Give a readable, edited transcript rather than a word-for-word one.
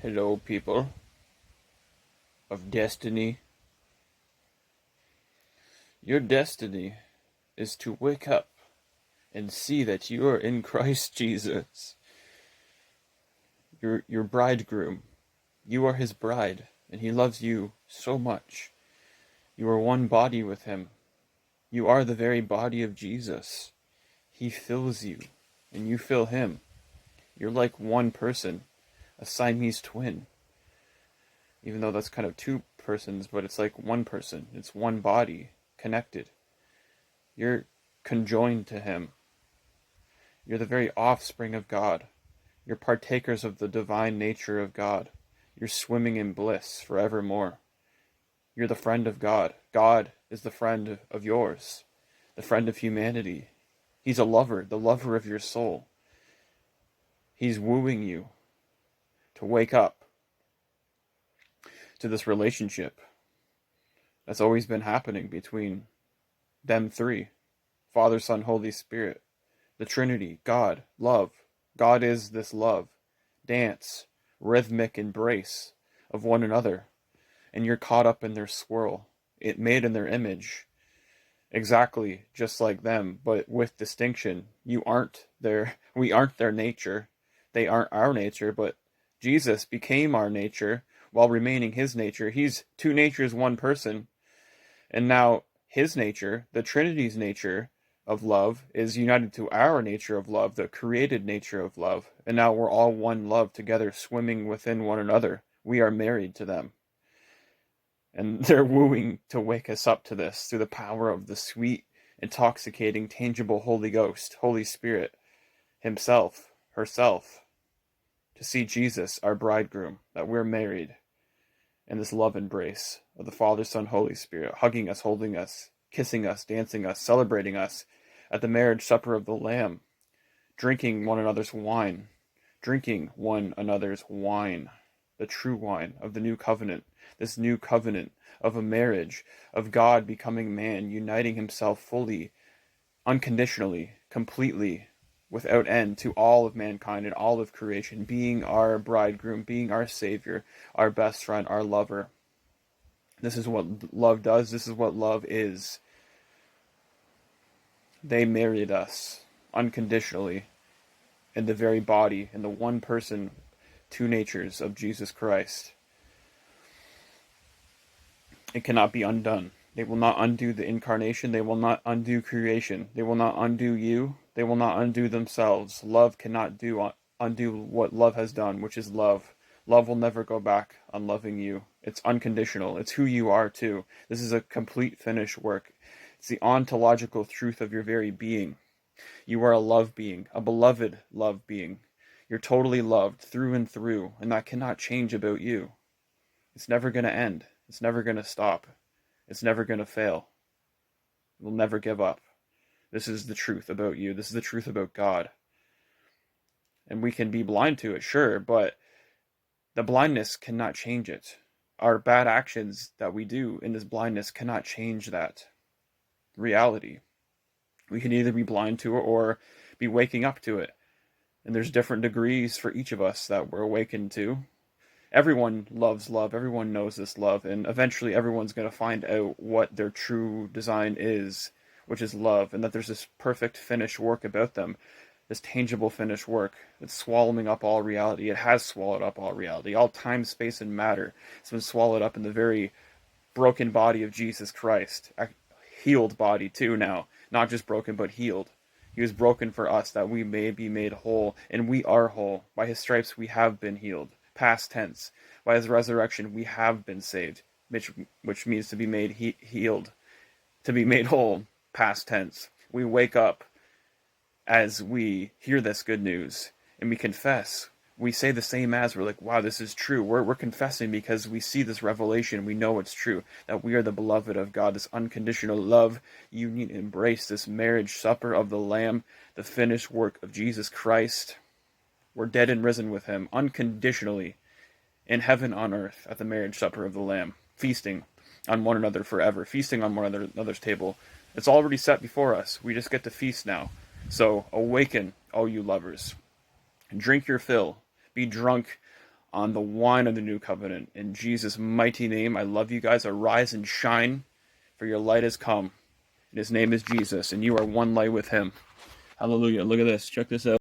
Hello, people of destiny. Your destiny is to wake up and see that you are in Christ Jesus, your bridegroom. You are his bride, and he loves you so much. You are one body with him. You are the very body of Jesus. He fills you, and you fill him. You're like one person, a Siamese twin. Even though that's kind of two persons, but it's like one person. It's one body, connected. You're conjoined to him. You're the very offspring of God. You're partakers of the divine nature of God. You're swimming in bliss forevermore. You're the friend of God. God is the friend of yours, the friend of humanity. He's a lover, the lover of your soul. He's wooing you to wake up to this relationship that's always been happening between them three: Father, Son, Holy Spirit. The Trinity, God, love. God is this love. Dance, rhythmic embrace of one another. And you're caught up in their swirl. It made in their image. Exactly just like them, but with distinction. We aren't their nature. They aren't our nature, but Jesus became our nature while remaining his nature. He's two natures, one person. And now his nature, the Trinity's nature of love, is united to our nature of love, the created nature of love. And now we're all one love together, swimming within one another. We are married to them. And they're wooing to wake us up to this through the power of the sweet, intoxicating, tangible Holy Ghost, Holy Spirit, himself, herself, to see Jesus, our bridegroom, that we're married in this love embrace of the Father, Son, Holy Spirit, hugging us, holding us, kissing us, dancing us, celebrating us at the marriage supper of the Lamb, drinking one another's wine, the true wine of the new covenant, this new covenant of a marriage, of God becoming man, uniting himself fully, unconditionally, completely, without end to all of mankind and all of creation, being our bridegroom, being our Savior, our best friend, our lover. This is what love does. This is what love is. They married us unconditionally in the very body, in the one person, two natures of Jesus Christ. It cannot be undone. They will not undo the incarnation. They will not undo creation. They will not undo you. They will not undo themselves. Love cannot undo what love has done, which is love. Love will never go back on loving you. It's unconditional. It's who you are too. This is a complete finished work. It's the ontological truth of your very being. You are a love being, a beloved love being. You're totally loved through and through, and that cannot change about you. It's never going to end. It's never going to stop. It's never going to fail. It will never give up. This is the truth about you. This is the truth about God. And we can be blind to it, sure, but the blindness cannot change it. Our bad actions that we do in this blindness cannot change that reality. We can either be blind to it or be waking up to it. And there's different degrees for each of us that we're awakened to. Everyone loves love. Everyone knows this love. And eventually everyone's going to find out what their true design is, which is love. And that there's this perfect finished work about them. This tangible finished work that's swallowing up all reality. It has swallowed up all reality. All time, space, and matter. It's been swallowed up in the very broken body of Jesus Christ. A healed body too now. Not just broken, but healed. He was broken for us that we may be made whole. And we are whole. By his stripes we have been healed. Past tense. By his resurrection we have been saved. Which means to be made healed. To be made whole. Past tense. We wake up as we hear this good news, and we confess. We say the same as, we're like, wow, this is true. We're confessing because we see this revelation. We know it's true, that we are the beloved of God, this unconditional love, union, embrace, this marriage supper of the Lamb, the finished work of Jesus Christ. We're dead and risen with him, unconditionally, in heaven on earth, at the marriage supper of the Lamb, feasting on one another forever, feasting on one another's table. It's already set before us. We just get to feast now. So awaken, all you lovers. Drink your fill. Be drunk on the wine of the new covenant. In Jesus' mighty name, I love you guys. Arise and shine, for your light has come. And his name is Jesus, and you are one light with him. Hallelujah. Look at this. Check this out.